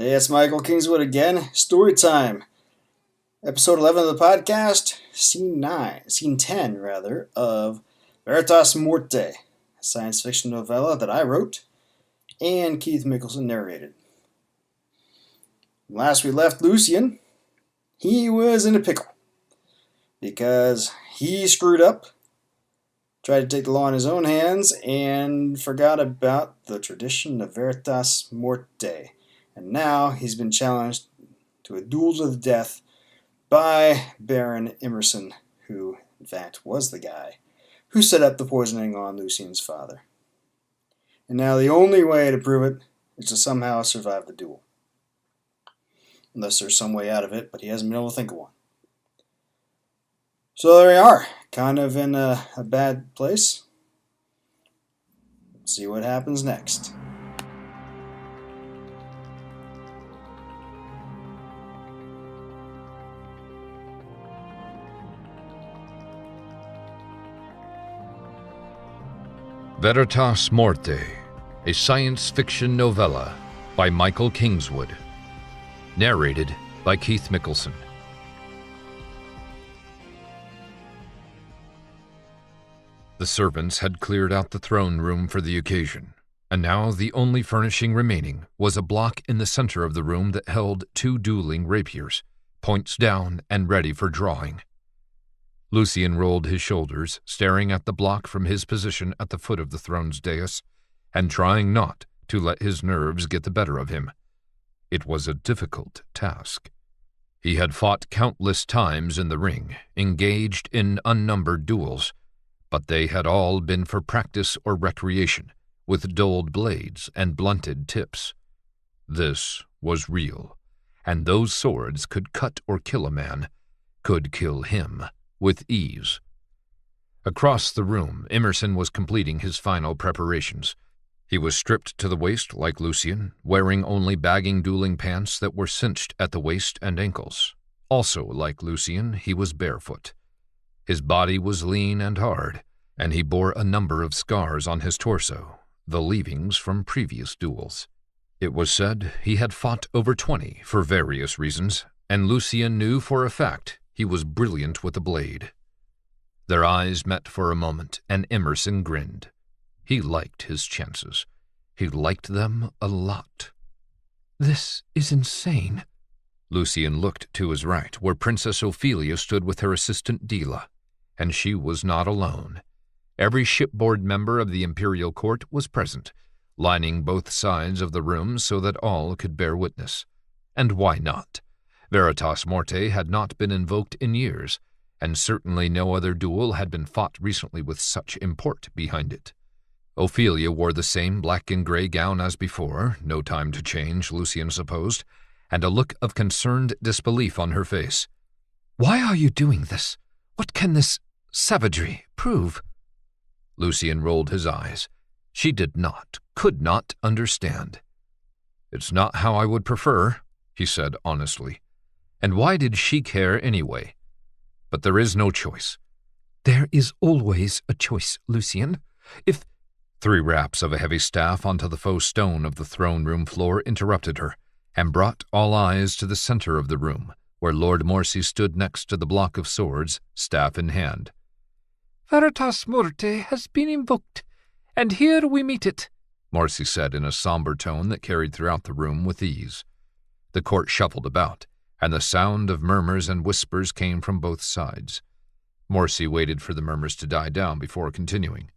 Hey, it's Michael Kingswood again. Story time. Episode 11 of the podcast, Scene 10, of Veritas Morte, a science fiction novella that I wrote and Keith Michaelson narrated. Last we left Lucian, he was in a pickle because he screwed up, tried to take the law in his own hands, and forgot about the tradition of Veritas Morte. And now he's been challenged to a duel to the death by Baron Emerson, who, in fact, was the guy who set up the poisoning on Lucian's father. And now the only way to prove it is to somehow survive the duel. Unless there's some way out of it, but he hasn't been able to think of one. So there we are, kind of in a bad place. Let's see what happens next. Veritas Morte, a science fiction novella by Michael Kingswood. Narrated by Keith Michaelson. The servants had cleared out the throne room for the occasion, and now the only furnishing remaining was a block in the center of the room that held two dueling rapiers, points down and ready for drawing. Lucian rolled his shoulders, staring at the block from his position at the foot of the throne's dais, and trying not to let his nerves get the better of him. It was a difficult task. He had fought countless times in the ring, engaged in unnumbered duels, but they had all been for practice or recreation, with dulled blades and blunted tips. This was real, and those swords could cut or kill a man, could kill him with ease. Across the room, Emerson was completing his final preparations. He was stripped to the waist like Lucian, wearing only bagging dueling pants that were cinched at the waist and ankles. Also, like Lucian, he was barefoot. His body was lean and hard, and he bore a number of scars on his torso, the leavings from previous duels. It was said he had fought over 20 for various reasons, and Lucian knew for a fact he was brilliant with a blade. Their eyes met for a moment, and Emerson grinned. He liked his chances. He liked them a lot. "This is insane." Lucian looked to his right, where Princess Ophelia stood with her assistant Dila, and she was not alone. Every shipboard member of the imperial court was present, lining both sides of the room so that all could bear witness. And why not? Veritas Morte had not been invoked in years, and certainly no other duel had been fought recently with such import behind it. Ophelia wore the same black and gray gown as before, no time to change, Lucian supposed, and a look of concerned disbelief on her face. "Why are you doing this? What can this savagery prove?" Lucian rolled his eyes. She could not understand. "It's not how I would prefer," he said honestly. And why did she care anyway? But there is no choice. "There is always a choice, Lucian. If—" 3 raps of a heavy staff onto the faux stone of the throne room floor interrupted her, and brought all eyes to the center of the room, where Lord Morsi stood next to the block of swords, staff in hand. "Veritas Morte has been invoked, and here we meet it," Morsi said in a somber tone that carried throughout the room with ease. The court shuffled about, and the sound of murmurs and whispers came from both sides. Morsi waited for the murmurs to die down before continuing.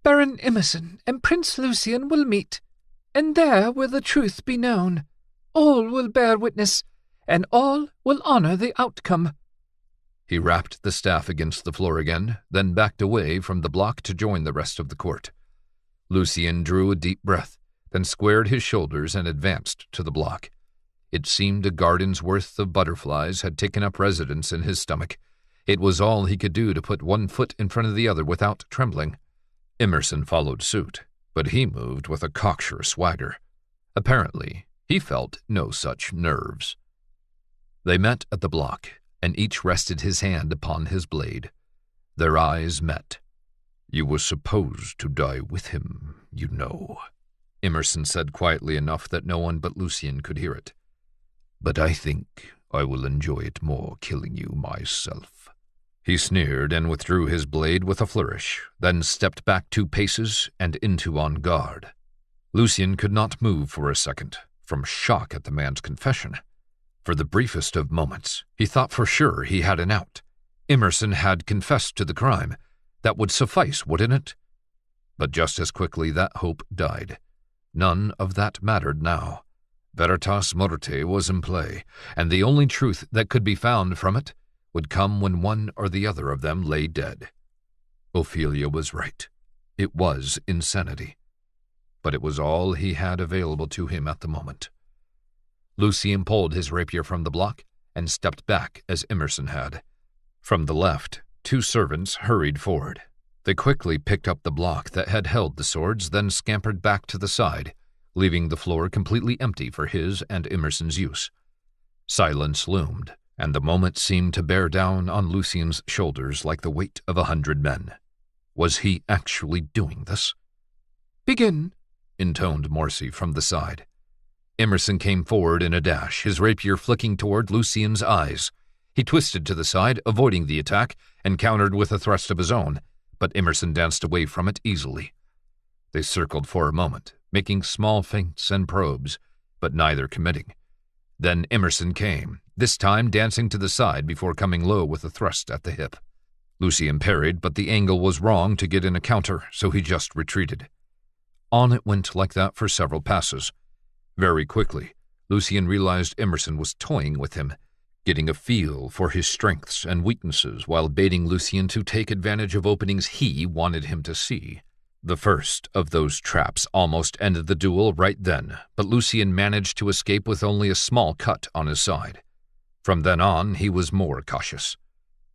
"Baron Emerson and Prince Lucian will meet, and there will the truth be known. All will bear witness, and all will honor the outcome." He rapped the staff against the floor again, then backed away from the block to join the rest of the court. Lucian drew a deep breath, then squared his shoulders and advanced to the block. It seemed a garden's worth of butterflies had taken up residence in his stomach. It was all he could do to put one foot in front of the other without trembling. Emerson followed suit, but he moved with a cocksure swagger. Apparently, he felt no such nerves. They met at the block, and each rested his hand upon his blade. Their eyes met. "You were supposed to die with him, you know," Emerson said quietly enough that no one but Lucien could hear it. "But I think I will enjoy it more killing you myself." He sneered and withdrew his blade with a flourish, then stepped back 2 paces and into on guard. Lucien could not move for a second, from shock at the man's confession. For the briefest of moments, he thought for sure he had an out. Emerson had confessed to the crime. That would suffice, wouldn't it? But just as quickly that hope died. None of that mattered now. Veritas Morte was in play, and the only truth that could be found from it would come when one or the other of them lay dead. Ophelia was right. It was insanity. But it was all he had available to him at the moment. Lucien pulled his rapier from the block and stepped back as Emerson had. From the left, 2 servants hurried forward. They quickly picked up the block that had held the swords, then scampered back to the side, leaving the floor completely empty for his and Emerson's use. Silence loomed, and the moment seemed to bear down on Lucien's shoulders like the weight of 100 men. Was he actually doing this? "Begin," intoned Morse from the side. Emerson came forward in a dash, his rapier flicking toward Lucien's eyes. He twisted to the side, avoiding the attack, and countered with a thrust of his own, but Emerson danced away from it easily. They circled for a moment, making small feints and probes, but neither committing. Then Emerson came, this time dancing to the side before coming low with a thrust at the hip. Lucien parried, but the angle was wrong to get in a counter, so he just retreated. On it went like that for several passes. Very quickly, Lucien realized Emerson was toying with him, getting a feel for his strengths and weaknesses while baiting Lucien to take advantage of openings he wanted him to see. The first of those traps almost ended the duel right then, but Lucien managed to escape with only a small cut on his side. From then on, he was more cautious.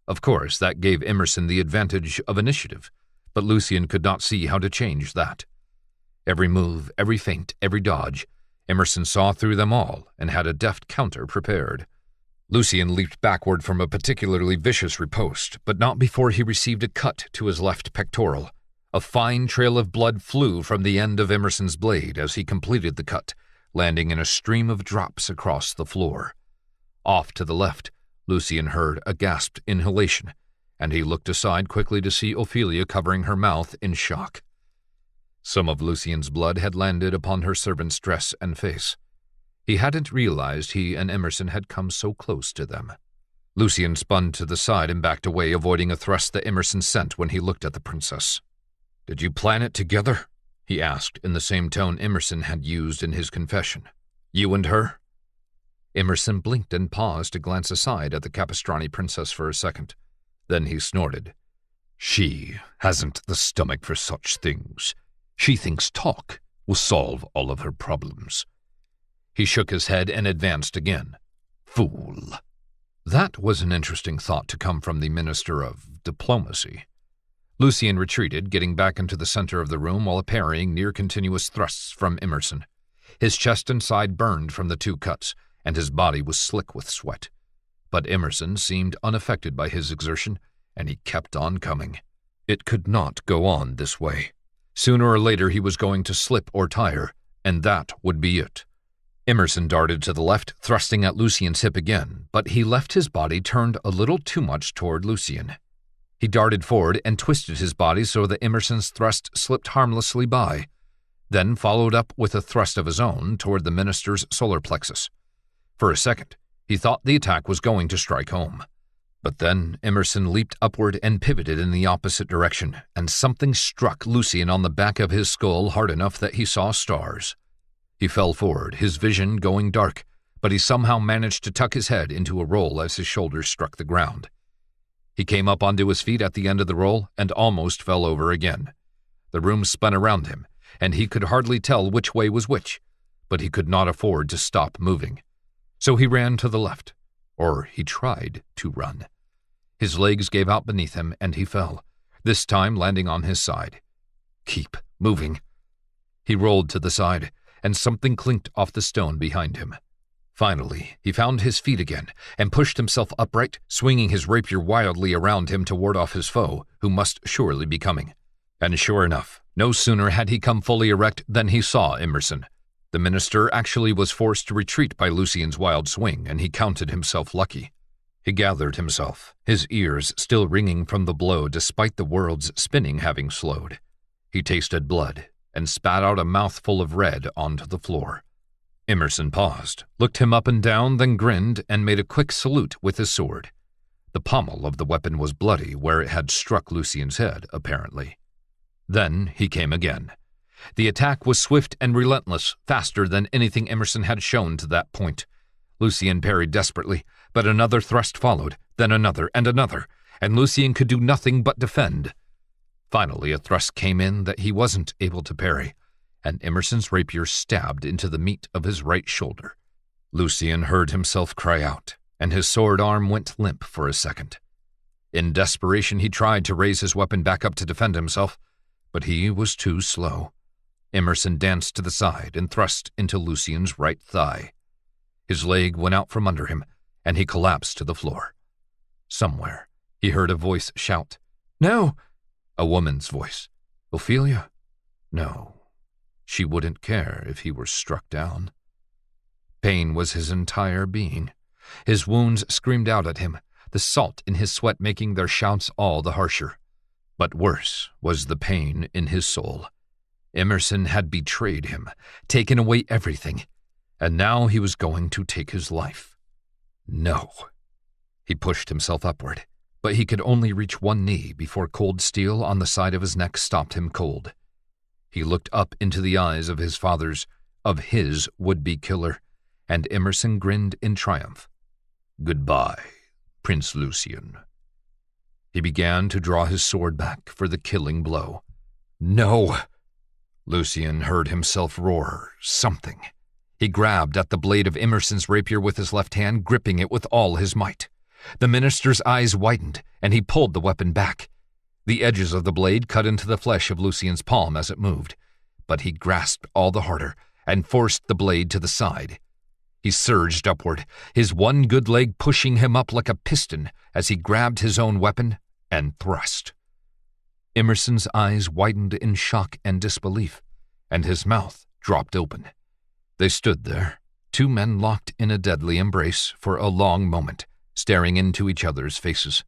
Of course, that gave Emerson the advantage of initiative, but Lucien could not see how to change that. Every move, every feint, every dodge, Emerson saw through them all and had a deft counter prepared. Lucien leaped backward from a particularly vicious riposte, but not before he received a cut to his left pectoral. A fine trail of blood flew from the end of Emerson's blade as he completed the cut, landing in a stream of drops across the floor. Off to the left, Lucien heard a gasped inhalation, and he looked aside quickly to see Ophelia covering her mouth in shock. Some of Lucien's blood had landed upon her servant's dress and face. He hadn't realized he and Emerson had come so close to them. Lucien spun to the side and backed away, avoiding a thrust that Emerson sent when he looked at the princess. "Did you plan it together?" he asked in the same tone Emerson had used in his confession. "You and her?" Emerson blinked and paused to glance aside at the Capistrani princess for a second. Then he snorted. "She hasn't the stomach for such things. She thinks talk will solve all of her problems." He shook his head and advanced again. "Fool." That was an interesting thought to come from the Minister of Diplomacy. Lucien retreated, getting back into the center of the room while parrying near-continuous thrusts from Emerson. His chest and side burned from the 2 cuts, and his body was slick with sweat. But Emerson seemed unaffected by his exertion, and he kept on coming. It could not go on this way. Sooner or later he was going to slip or tire, and that would be it. Emerson darted to the left, thrusting at Lucien's hip again, but he left his body turned a little too much toward Lucien. He darted forward and twisted his body so that Emerson's thrust slipped harmlessly by, then followed up with a thrust of his own toward the minister's solar plexus. For a second, he thought the attack was going to strike home. But then Emerson leaped upward and pivoted in the opposite direction, and something struck Lucien on the back of his skull hard enough that he saw stars. He fell forward, his vision going dark, but he somehow managed to tuck his head into a roll as his shoulders struck the ground. He came up onto his feet at the end of the roll and almost fell over again. The room spun around him, and he could hardly tell which way was which, but he could not afford to stop moving. So he ran to the left, or he tried to run. His legs gave out beneath him, and he fell, this time landing on his side. "Keep moving." He rolled to the side, and something clinked off the stone behind him. Finally, he found his feet again and pushed himself upright, swinging his rapier wildly around him to ward off his foe, who must surely be coming. And sure enough, No sooner had he come fully erect than he saw Emerson. The minister actually was forced to retreat by Lucien's wild swing, and he counted himself lucky. He gathered himself, his ears still ringing from the blow despite the world's spinning having slowed. He tasted blood and spat out a mouthful of red onto the floor. Emerson paused, looked him up and down, then grinned and made a quick salute with his sword. The pommel of the weapon was bloody where it had struck Lucien's head, apparently. Then he came again. The attack was swift and relentless, faster than anything Emerson had shown to that point. Lucien parried desperately, but another thrust followed, then another and another, and Lucien could do nothing but defend. Finally, a thrust came in that he wasn't able to parry, and Emerson's rapier stabbed into the meat of his right shoulder. Lucien heard himself cry out, and his sword arm went limp for a second. In desperation, he tried to raise his weapon back up to defend himself, but he was too slow. Emerson danced to the side and thrust into Lucien's right thigh. His leg went out from under him, and he collapsed to the floor. Somewhere, he heard a voice shout, "No!" A woman's voice. Ophelia? No. She wouldn't care if he were struck down. Pain was his entire being. His wounds screamed out at him, the salt in his sweat making their shouts all the harsher. But worse was the pain in his soul. Emerson had betrayed him, taken away everything, and now he was going to take his life. No. He pushed himself upward, but he could only reach one knee before cold steel on the side of his neck stopped him cold. He looked up into the eyes of his his would-be killer, and Emerson grinned in triumph. "Goodbye, Prince Lucien." He began to draw his sword back for the killing blow. No! Lucien heard himself roar something. He grabbed at the blade of Emerson's rapier with his left hand, gripping it with all his might. The minister's eyes widened, and he pulled the weapon back. The edges of the blade cut into the flesh of Lucien's palm as it moved, but he grasped all the harder and forced the blade to the side. He surged upward, his one good leg pushing him up like a piston as he grabbed his own weapon and thrust. Emerson's eyes widened in shock and disbelief, and his mouth dropped open. They stood there, two men locked in a deadly embrace for a long moment, staring into each other's faces.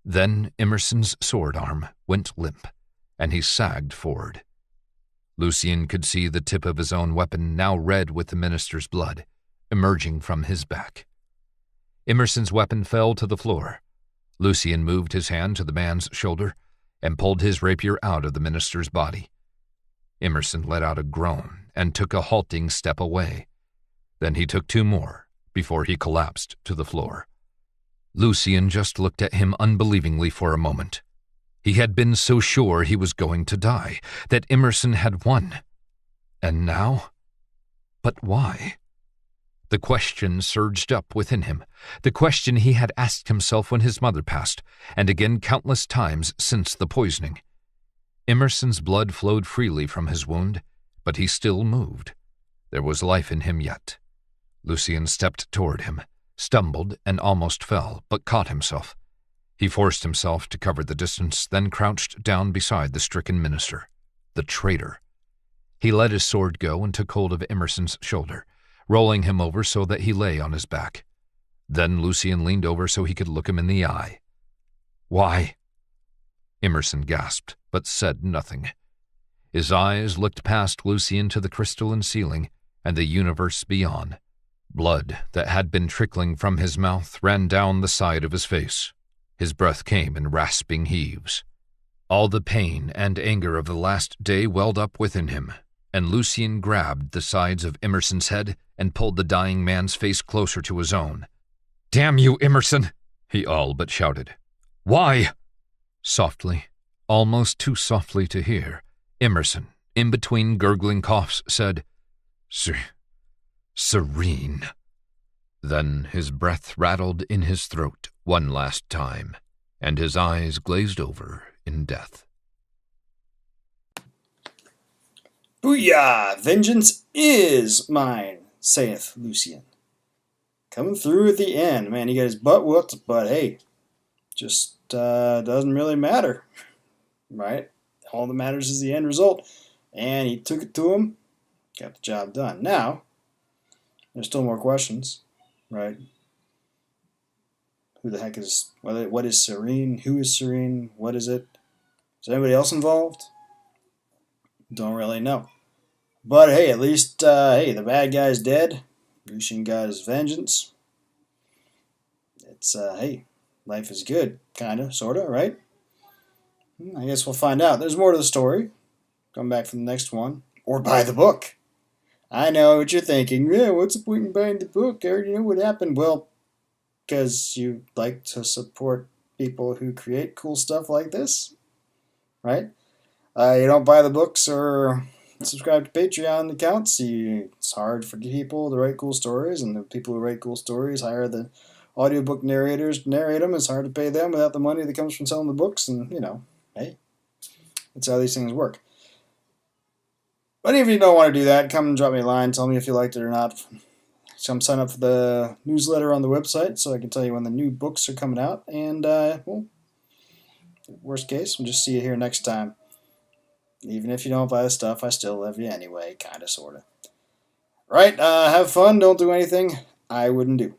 Then Emerson's sword arm went limp, and he sagged forward. Lucien could see the tip of his own weapon, now red with the minister's blood, emerging from his back. Emerson's weapon fell to the floor. Lucien moved his hand to the man's shoulder and pulled his rapier out of the minister's body. Emerson let out a groan and took a halting step away. Then he took two more before he collapsed to the floor. Lucien just looked at him unbelievingly for a moment. He had been so sure he was going to die, that Emerson had won. And now? But why? The question surged up within him, the question he had asked himself when his mother passed, and again countless times since the poisoning. Emerson's blood flowed freely from his wound, but he still moved. There was life in him yet. Lucien stepped toward him, stumbled and almost fell, but caught himself. He forced himself to cover the distance, then crouched down beside the stricken minister, the traitor. He let his sword go and took hold of Emerson's shoulder, rolling him over so that he lay on his back. Then Lucien leaned over so he could look him in the eye. "Why?" Emerson gasped, but said nothing. His eyes looked past Lucien to the crystalline ceiling and the universe beyond. Blood that had been trickling from his mouth ran down the side of his face. His breath came in rasping heaves. All the pain and anger of the last day welled up within him, and Lucien grabbed the sides of Emerson's head and pulled the dying man's face closer to his own. "Damn you, Emerson!" he all but shouted. "Why?" Softly, almost too softly to hear, Emerson, in between gurgling coughs, said, Serene. Then his breath rattled in his throat one last time, and his eyes glazed over in death. "Booyah! Vengeance is mine, saith Lucien." Coming through at the end. Man, he got his butt whooped, but hey, just doesn't really matter, right? all that matters is the end result. And he took it to him, got the job done. Now, there's still more questions, right? Who the heck is, what is Serene? Who is Serene? What is it? Is anybody else involved? Don't really know. But hey, at least, hey, the bad guy's dead. Lucian got his vengeance. It's, hey, life is good, kinda, sorta, right? I guess we'll find out. There's more to the story. Come back for the next one. Or buy the book. I know what you're thinking. Yeah, what's the point in buying the book? I already know what happened. Well, because you like to support people who create cool stuff like this, right? You don't buy the books or subscribe to Patreon accounts. It's hard for people to write cool stories, and the people who write cool stories hire the audiobook narrators to narrate them. It's hard to pay them without the money that comes from selling the books, and, hey, that's how these things work. But even if you don't want to do that, come and drop me a line. Tell me if you liked it or not. Come sign up for the newsletter on the website so I can tell you when the new books are coming out. And, well, worst case, we'll just see you here next time. Even if you don't buy the stuff, I still love you anyway, kinda, sorta. Right, have fun, don't do anything I wouldn't do.